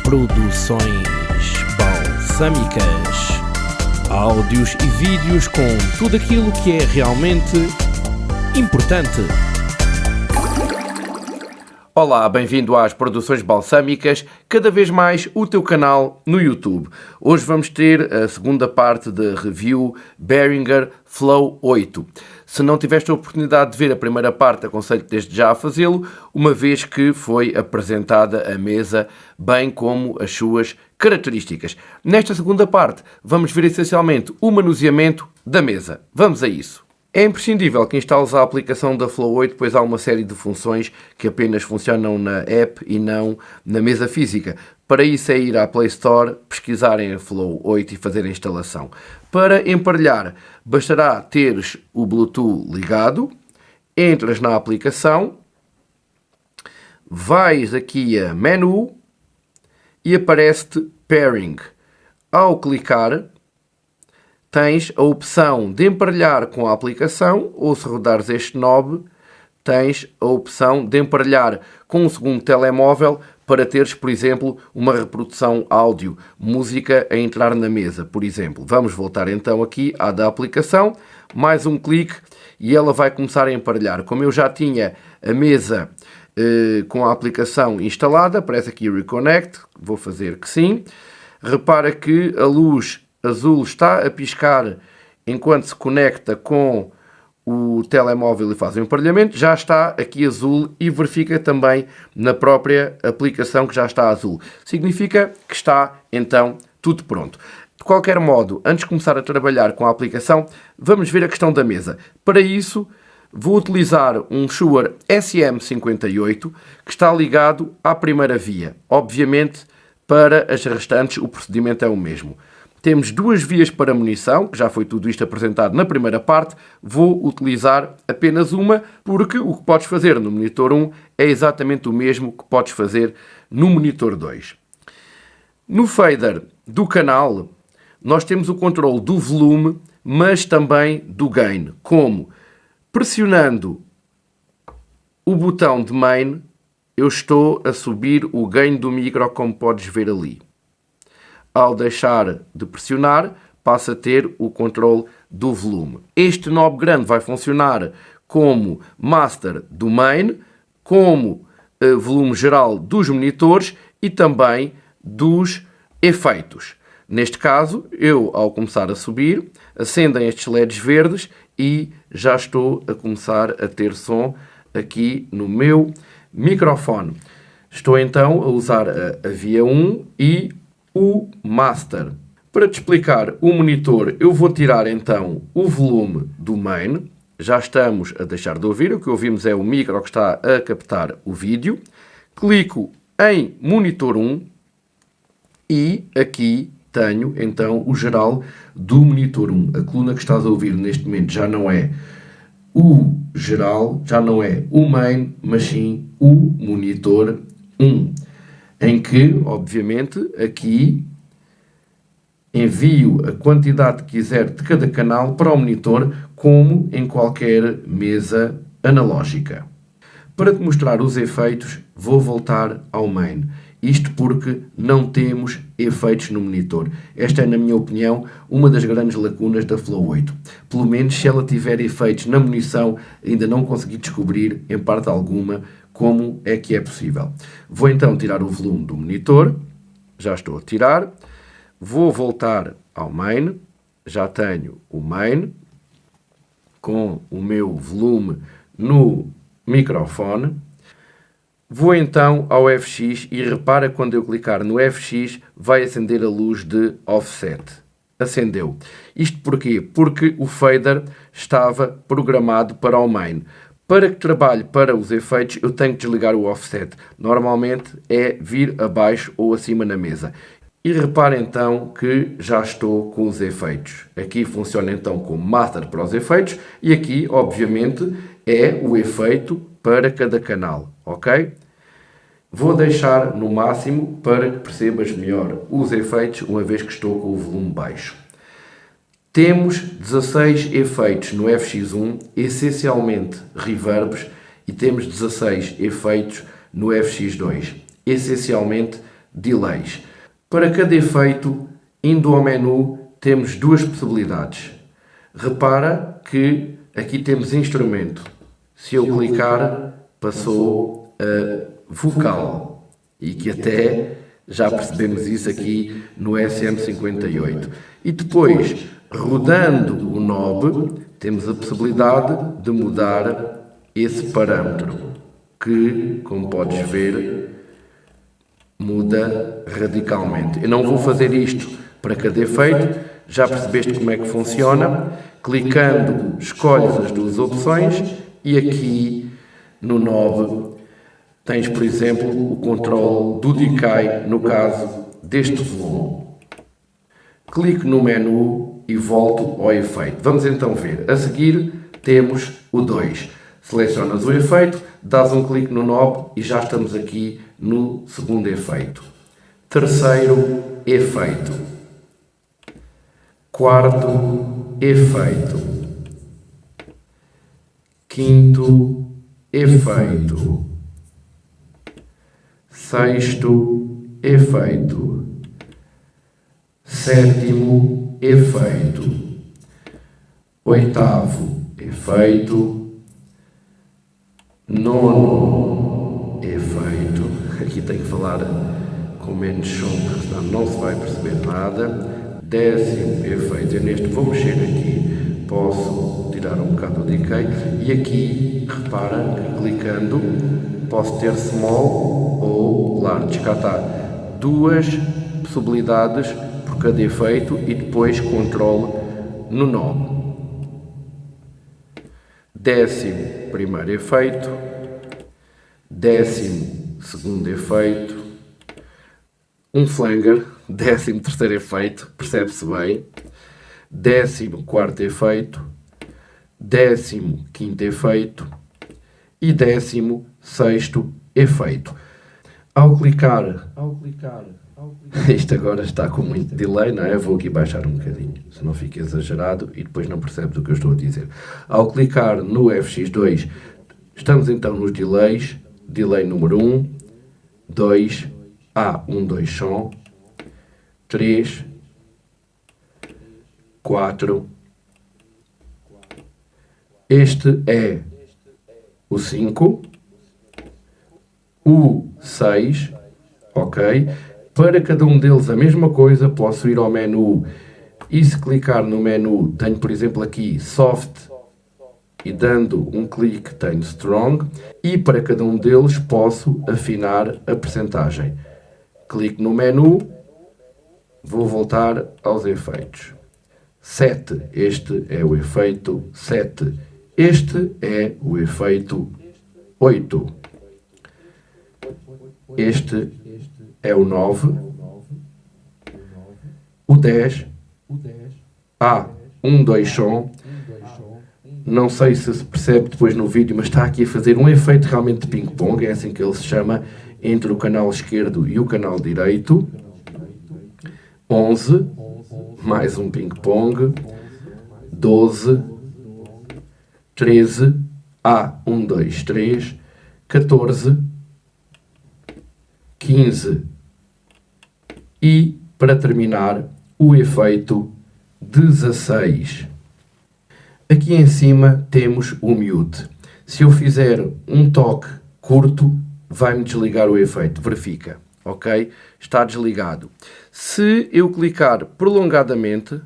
Produções Balsâmicas. Áudios e vídeos com tudo aquilo que é realmente importante. Olá, bem-vindo às Produções Balsâmicas, cada vez mais o teu canal no YouTube. Hoje vamos ter a segunda parte da review Behringer Flow 8. Se não tiveste a oportunidade de ver a primeira parte, aconselho-te desde já a fazê-lo, uma vez que foi apresentada a mesa, bem como as suas características. Nesta segunda parte, vamos ver essencialmente o manuseamento da mesa. Vamos a isso. É imprescindível que instales a aplicação da Flow 8, pois há uma série de funções que apenas funcionam na app e não na mesa física. Para isso é ir à Play Store, pesquisarem a Flow 8 e fazer a instalação. Para emparelhar, bastará teres o Bluetooth ligado, entras na aplicação, vais aqui a Menu e aparece-te Pairing. Ao clicar, tens a opção de emparelhar com a aplicação, ou se rodares este knob, tens a opção de emparelhar com um segundo telemóvel para teres, por exemplo, uma reprodução áudio, música a entrar na mesa, por exemplo. Vamos voltar então aqui à da aplicação, mais um clique e ela vai começar a emparelhar. Como eu já tinha a mesa com a aplicação instalada, aparece aqui Reconnect, vou fazer que sim. Repara que a luz azul está a piscar enquanto se conecta com o telemóvel e faz o emparelhamento, já está aqui azul e verifica também na própria aplicação que já está azul. Significa que está então tudo pronto. De qualquer modo, antes de começar a trabalhar com a aplicação, vamos ver a questão da mesa. Para isso, vou utilizar um Shure SM58 que está ligado à primeira via. Obviamente, para as restantes o procedimento é o mesmo. Temos duas vias para munição, que já foi tudo isto apresentado na primeira parte. Vou utilizar apenas uma, porque o que podes fazer no monitor 1 é exatamente o mesmo que podes fazer no monitor 2. No fader do canal, nós temos o controle do volume, mas também do gain. Como? Pressionando o botão de main, eu estou a subir o gain do micro, como podes ver ali. Ao deixar de pressionar, passa a ter o controle do volume. Este knob grande vai funcionar como master do main, como volume geral dos monitores e também dos efeitos. Neste caso, eu, ao começar a subir, acendem estes LEDs verdes e já estou a começar a ter som aqui no meu microfone. Estou então a usar a via 1 e o master. Para te explicar o monitor, eu vou tirar então o volume do main. Já estamos a deixar de ouvir. O que ouvimos é o micro que está a captar o vídeo. Clico em monitor 1 e aqui tenho então o geral do monitor 1. A coluna que estás a ouvir neste momento já não é o geral, já não é o main, mas sim o monitor 1. Em que, obviamente, aqui envio a quantidade que quiser de cada canal para o monitor, como em qualquer mesa analógica. Para te mostrar os efeitos, vou voltar ao main. Isto porque não temos efeitos no monitor. Esta é, na minha opinião, uma das grandes lacunas da Flow 8. Pelo menos se ela tiver efeitos na munição, ainda não consegui descobrir, em parte alguma, como é que é possível. Vou então tirar o volume do monitor. Já estou a tirar. Vou voltar ao main. Já tenho o main com o meu volume no microfone. Vou então ao FX e repara quando eu clicar no FX vai acender a luz de offset. Acendeu. Isto porquê? Porque o fader estava programado para o main. Para que trabalhe para os efeitos, eu tenho que desligar o offset. Normalmente é vir abaixo ou acima na mesa. E repare então que já estou com os efeitos. Aqui funciona então como master para os efeitos e aqui, obviamente, é o efeito para cada canal, ok? Vou deixar no máximo para que percebas melhor os efeitos, uma vez que estou com o volume baixo. Temos 16 efeitos no FX1, essencialmente reverbs, e temos 16 efeitos no FX2, essencialmente delays. Para cada efeito, indo ao menu, temos duas possibilidades. Repara que aqui temos instrumento. Se eu clicar, passou a vocal. E que até já percebemos isso aqui no SM58. E depois, rodando o knob, temos a possibilidade de mudar esse parâmetro, que, como podes ver, muda radicalmente. Eu não vou fazer isto para cada efeito, já percebeste como é que funciona. Clicando, escolhes as duas opções e aqui no knob tens, por exemplo, o controle do decay, no caso deste volume. Clico no menu e volto ao efeito. Vamos então ver. A seguir temos o 2. Selecionas o efeito, dás um clique no knob e já estamos aqui no segundo efeito. Terceiro efeito. Quarto efeito. Quinto efeito. Sexto efeito. Sétimo efeito. Oitavo efeito. Nono efeito. Aqui tenho que falar com menos som, porque senão não se vai perceber nada. Décimo efeito. Eu neste vou mexer aqui. Posso tirar um bocado do decay. E aqui, repara, que clicando, posso ter small ou large. Cá está. Duas possibilidades por cada efeito e depois controle no knob. Décimo primeiro efeito, décimo segundo efeito, um flanger, décimo terceiro efeito, percebe-se bem, décimo quarto efeito, décimo quinto efeito e décimo sexto efeito. Ao clicar, isto agora está com muito delay, não é? Vou aqui baixar um bocadinho, senão fica exagerado e depois não percebes o que eu estou a dizer. Ao clicar no FX2, estamos então nos delays. Delay número 1, 2, A1, 2 som, 3, 4, este é o 5, o 6, ok? Para cada um deles a mesma coisa, posso ir ao menu e se clicar no menu, tenho por exemplo aqui Soft e dando um clique tenho Strong e para cada um deles posso afinar a percentagem. Clico no menu, vou voltar aos efeitos. 7, este é o efeito 7. Este é o efeito 8. Este é o 9, o 10, A1, 2 som. Não sei se se percebe depois no vídeo, mas está aqui a fazer um efeito realmente de ping-pong, é assim que ele se chama, entre o canal esquerdo e o canal direito. 11, mais um ping-pong. 12, 13, A1, 2, 3, 14, 15 e, para terminar, o efeito 16. Aqui em cima temos o mute. Se eu fizer um toque curto, vai-me desligar o efeito. Verifica, ok? Está desligado. Se eu clicar prolongadamente,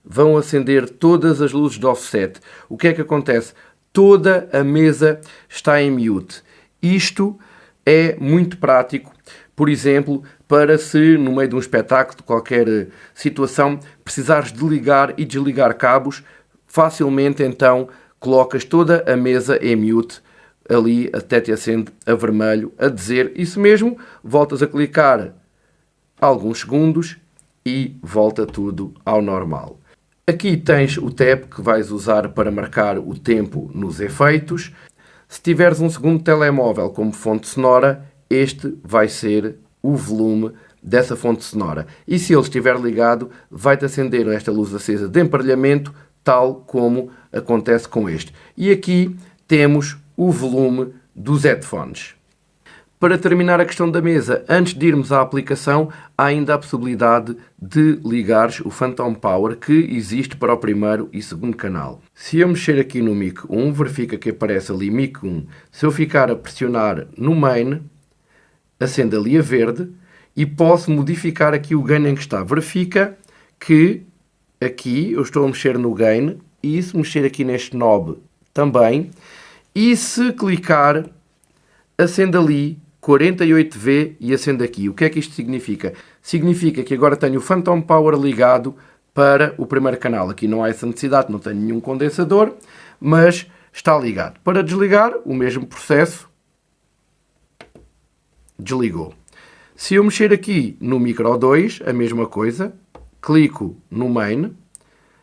vão acender todas as luzes de offset. O que é que acontece? Toda a mesa está em mute. Isto é muito prático, por exemplo, para se no meio de um espetáculo, de qualquer situação, precisares de ligar e desligar cabos, facilmente então colocas toda a mesa em mute, ali até te acende a vermelho, a dizer isso mesmo, voltas a clicar alguns segundos e volta tudo ao normal. Aqui tens o tab que vais usar para marcar o tempo nos efeitos. Se tiveres um segundo telemóvel como fonte sonora, este vai ser o volume dessa fonte sonora. E se ele estiver ligado, vai-te acender esta luz acesa de emparelhamento, tal como acontece com este. E aqui temos o volume dos headphones. Para terminar a questão da mesa, antes de irmos à aplicação, há ainda a possibilidade de ligares o Phantom Power que existe para o primeiro e segundo canal. Se eu mexer aqui no mic 1, verifica que aparece ali mic 1. Se eu ficar a pressionar no main, acende ali a verde e posso modificar aqui o gain em que está. Verifica que aqui eu estou a mexer no gain e se mexer aqui neste knob também. E se clicar, acende ali 48V e acende aqui. O que é que isto significa? Significa que agora tenho o Phantom Power ligado para o primeiro canal. Aqui não há essa necessidade, não tenho nenhum condensador, mas está ligado. Para desligar, o mesmo processo. Desligou. Se eu mexer aqui no micro 2, a mesma coisa. Clico no main.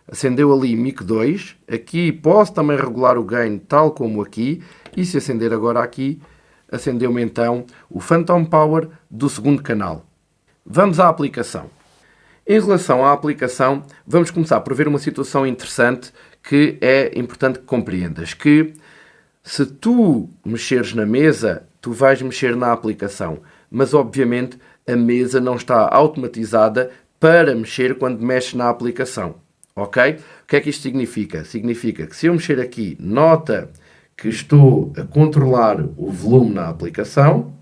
Acendeu ali mic 2. Aqui posso também regular o gain tal como aqui. E se acender agora aqui, acendeu-me então o Phantom Power do segundo canal. Vamos à aplicação. Em relação à aplicação, vamos começar por ver uma situação interessante que é importante que compreendas. Que se tu mexeres na mesa, tu vais mexer na aplicação. Mas obviamente a mesa não está automatizada para mexer quando mexes na aplicação. Ok? O que é que isto significa? Significa que se eu mexer aqui, nota que estou a controlar o volume na aplicação.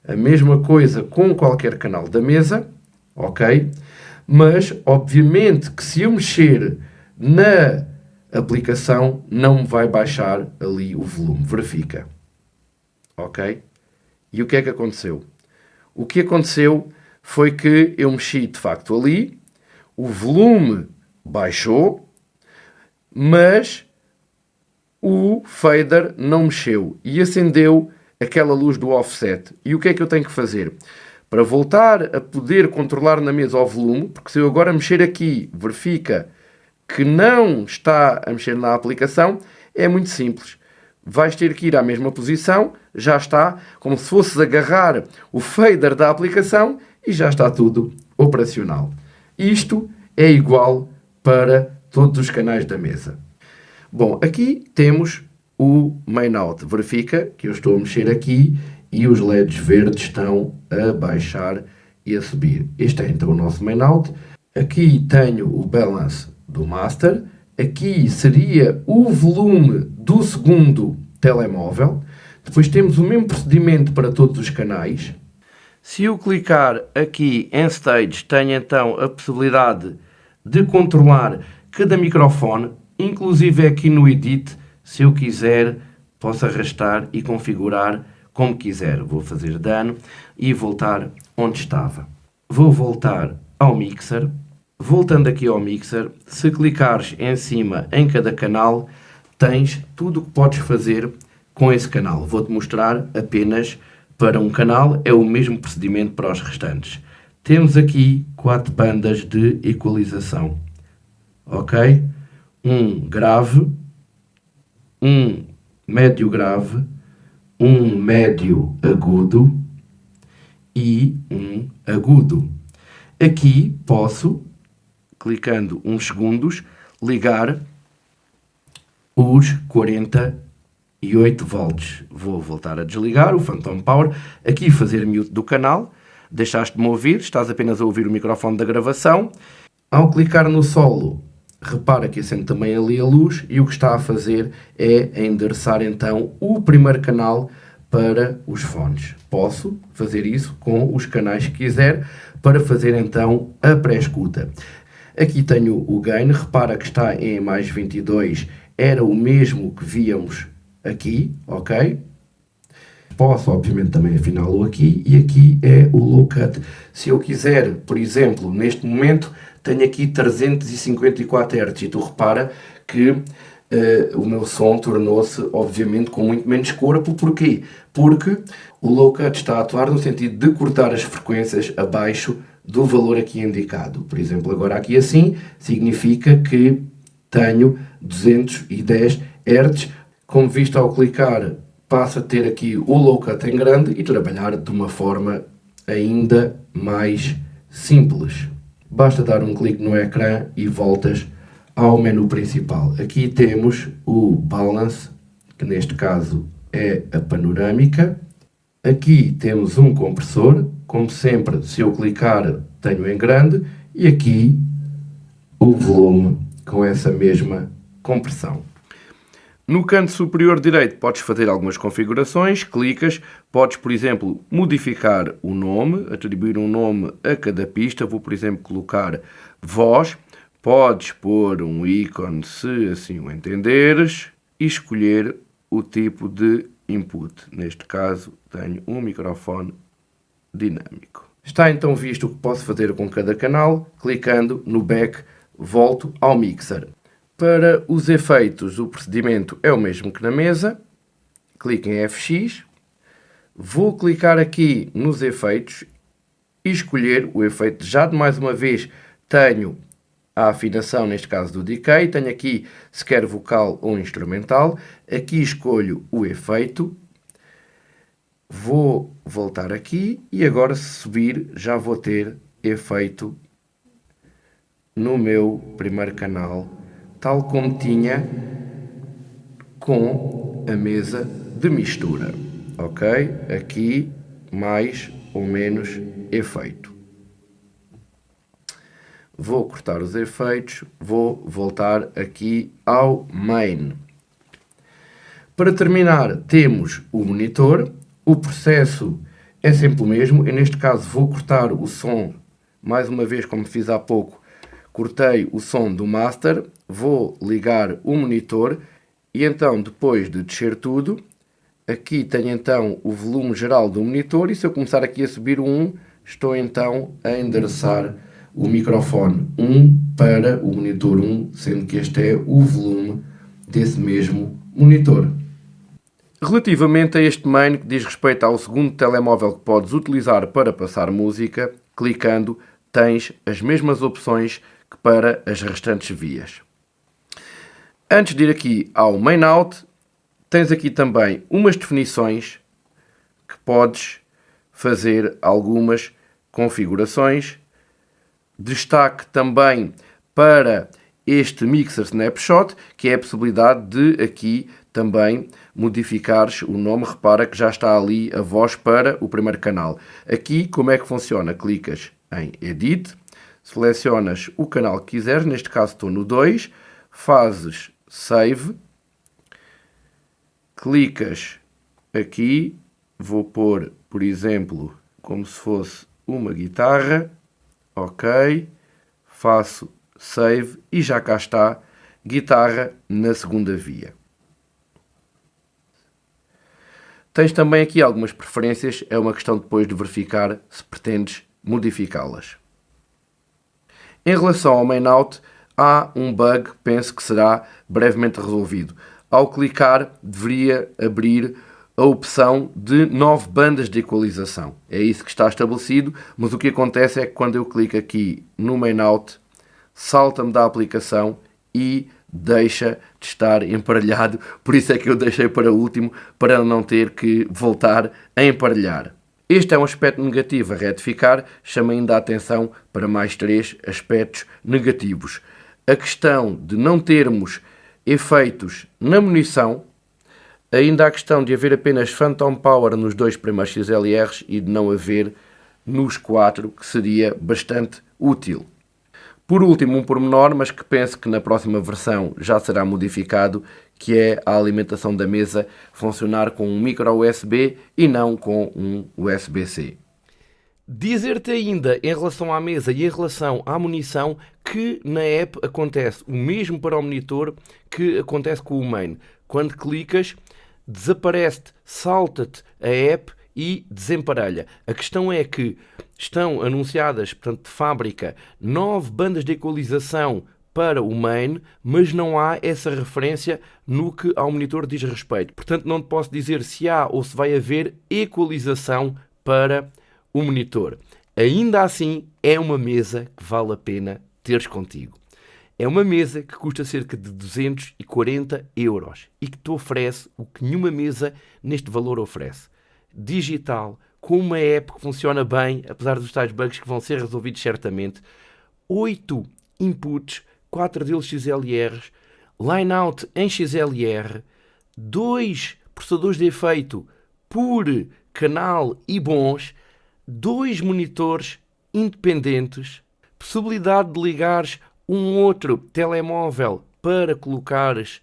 A mesma coisa com qualquer canal da mesa. Ok? Mas, obviamente, que se eu mexer na aplicação, não me vai baixar ali o volume. Verifica. Ok? E o que é que aconteceu? O que aconteceu foi que eu mexi, de facto, ali. O volume baixou, mas o fader não mexeu e acendeu aquela luz do offset. E o que é que eu tenho que fazer? Para voltar a poder controlar na mesa o volume, porque se eu agora mexer aqui, verifica que não está a mexer na aplicação, é muito simples. Vais ter que ir à mesma posição, já está, como se fosses agarrar o fader da aplicação e já está tudo operacional. Isto é igual para todos os canais da mesa. Bom, aqui temos o main out. Verifica que eu estou a mexer aqui e os LEDs verdes estão a baixar e a subir. Este é então o nosso main out. Aqui tenho o balance do master. Aqui seria o volume do segundo telemóvel. Depois temos o mesmo procedimento para todos os canais. Se eu clicar aqui em Stage, tenho então a possibilidade de controlar cada microfone, inclusive aqui no Edit, se eu quiser, posso arrastar e configurar como quiser. Vou fazer dano e voltar onde estava. Vou voltar ao Mixer. Voltando aqui ao Mixer, se clicares em cima em cada canal, tens tudo o que podes fazer com esse canal. Vou-te mostrar apenas para um canal, é o mesmo procedimento para os restantes. Temos aqui 4 bandas de equalização. Ok? Um grave, um médio grave, um médio agudo e um agudo. Aqui posso, clicando uns segundos, ligar os 48 volts. Vou voltar a desligar o Phantom Power. Aqui fazer mute do canal. Deixaste-me ouvir, estás apenas a ouvir o microfone da gravação. Ao clicar no solo, repara que acende também ali a luz e o que está a fazer é endereçar então o primeiro canal para os fones. Posso fazer isso com os canais que quiser para fazer então a pré-escuta. Aqui tenho o gain, repara que está em mais 22, era o mesmo que víamos aqui, ok? Posso obviamente também afiná-lo aqui e aqui é o low cut. Se eu quiser, por exemplo, neste momento tenho aqui 354 Hz e tu repara que o meu som tornou-se obviamente com muito menos corpo. Porquê? Porque o low cut está a atuar no sentido de cortar as frequências abaixo do valor aqui indicado. Por exemplo, agora aqui assim, significa que tenho 210 Hz. Como visto ao clicar, passa a ter aqui o low cut em grande e trabalhar de uma forma ainda mais simples. Basta dar um clique no ecrã e voltas ao menu principal. Aqui temos o balance, que neste caso é a panorâmica. Aqui temos um compressor, como sempre, se eu clicar tenho em grande, e aqui o volume com essa mesma compressão. No canto superior direito podes fazer algumas configurações, clicas, podes, por exemplo, modificar o nome, atribuir um nome a cada pista. Vou, por exemplo, colocar voz, podes pôr um ícone se assim o entenderes e escolher o tipo de input. Neste caso tenho um microfone dinâmico. Está então visto o que posso fazer com cada canal. Clicando no back, volto ao mixer. Para os efeitos, o procedimento é o mesmo que na mesa. Clique em FX. Vou clicar aqui nos efeitos e escolher o efeito. Já de mais uma vez tenho a afinação, neste caso do decay. Tenho aqui se quer vocal ou instrumental. Aqui escolho o efeito. Vou voltar aqui e agora, se subir, já vou ter efeito no meu primeiro canal, tal como tinha com a mesa de mistura. Ok? Aqui mais ou menos efeito. Vou cortar os efeitos, vou voltar aqui ao main. Para terminar, temos o monitor. O processo é sempre o mesmo. Eu, neste caso, vou cortar o som, mais uma vez, como fiz há pouco. Cortei o som do master, vou ligar o monitor e então, depois de descer tudo, aqui tenho então o volume geral do monitor e se eu começar aqui a subir o 1, estou então a endereçar o microfone 1 para o monitor 1, sendo que este é o volume desse mesmo monitor. Relativamente a este main que diz respeito ao segundo telemóvel que podes utilizar para passar música, clicando tens as mesmas opções que para as restantes vias. Antes de ir aqui ao main out, tens aqui também umas definições que podes fazer algumas configurações. Destaque também para este Mixer Snapshot, que é a possibilidade de aqui também modificares o nome. Repara que já está ali a voz para o primeiro canal. Aqui, como é que funciona? Clicas em Edit, selecionas o canal que quiseres, neste caso estou no 2, fazes Save, clicas aqui, vou pôr, por exemplo, como se fosse uma guitarra, ok, faço Save e já cá está, guitarra na segunda via. Tens também aqui algumas preferências, é uma questão depois de verificar se pretendes modificá-las. Em relação ao main out, há um bug que penso que será brevemente resolvido. Ao clicar, deveria abrir a opção de 9 bandas de equalização. É isso que está estabelecido, mas o que acontece é que quando eu clico aqui no main out, salta-me da aplicação e deixa de estar emparelhado. Por isso é que eu deixei para último, para não ter que voltar a emparelhar. Este é um aspecto negativo a retificar. Chamo ainda a atenção para mais 3 aspectos negativos. A questão de não termos efeitos na munição, ainda a questão de haver apenas Phantom Power nos 2 primeiros XLRs e de não haver nos 4, que seria bastante útil. Por último, um pormenor, mas que penso que na próxima versão já será modificado, que é a alimentação da mesa funcionar com um micro USB e não com um USB-C. Dizer-te ainda, em relação à mesa e em relação à munição, que na app acontece o mesmo para o monitor que acontece com o main. Quando clicas, desaparece-te, salta-te a app e desemparelha. A questão é que estão anunciadas, portanto, de fábrica, 9 bandas de equalização para o main, mas não há essa referência no que ao monitor diz respeito. Portanto, não te posso dizer se há ou se vai haver equalização para o monitor. Ainda assim, é uma mesa que vale a pena teres contigo. É uma mesa que custa cerca de 240 euros e que te oferece o que nenhuma mesa neste valor oferece. Digital, com uma app que funciona bem, apesar dos tais bugs que vão ser resolvidos certamente, 8 inputs, 4 deles XLRs, line-out em XLR, 2 processadores de efeito por canal e bons, 2 monitores independentes, possibilidade de ligares um outro telemóvel para colocares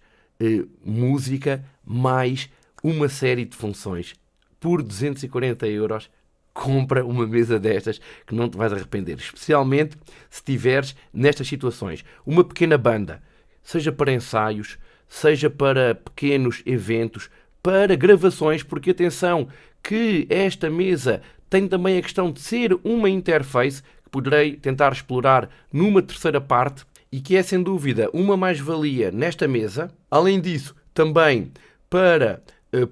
música, mais uma série de funções. Por 240€, compra uma mesa destas que não te vais arrepender, especialmente se tiveres nestas situações. Uma pequena banda, seja para ensaios, seja para pequenos eventos, para gravações, porque atenção que esta mesa tem também a questão de ser uma interface que poderei tentar explorar numa terceira parte e que é sem dúvida uma mais-valia nesta mesa. Além disso, também para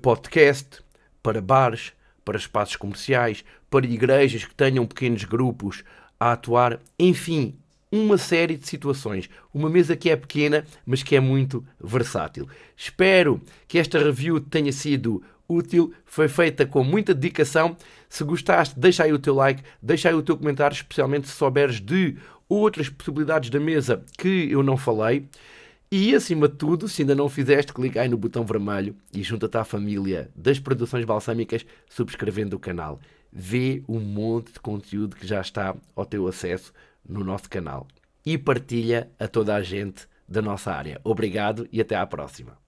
podcast, para bares, para espaços comerciais, para igrejas que tenham pequenos grupos a atuar, enfim, uma série de situações. Uma mesa que é pequena, mas que é muito versátil. Espero que esta review tenha sido útil, foi feita com muita dedicação. Se gostaste, deixa aí o teu like, deixa aí o teu comentário, especialmente se souberes de outras possibilidades da mesa que eu não falei. E, acima de tudo, se ainda não fizeste, clica aí no botão vermelho e junta-te à família das Produções Balsâmicas subscrevendo o canal. Vê um monte de conteúdo que já está ao teu acesso no nosso canal. E partilha a toda a gente da nossa área. Obrigado e até à próxima.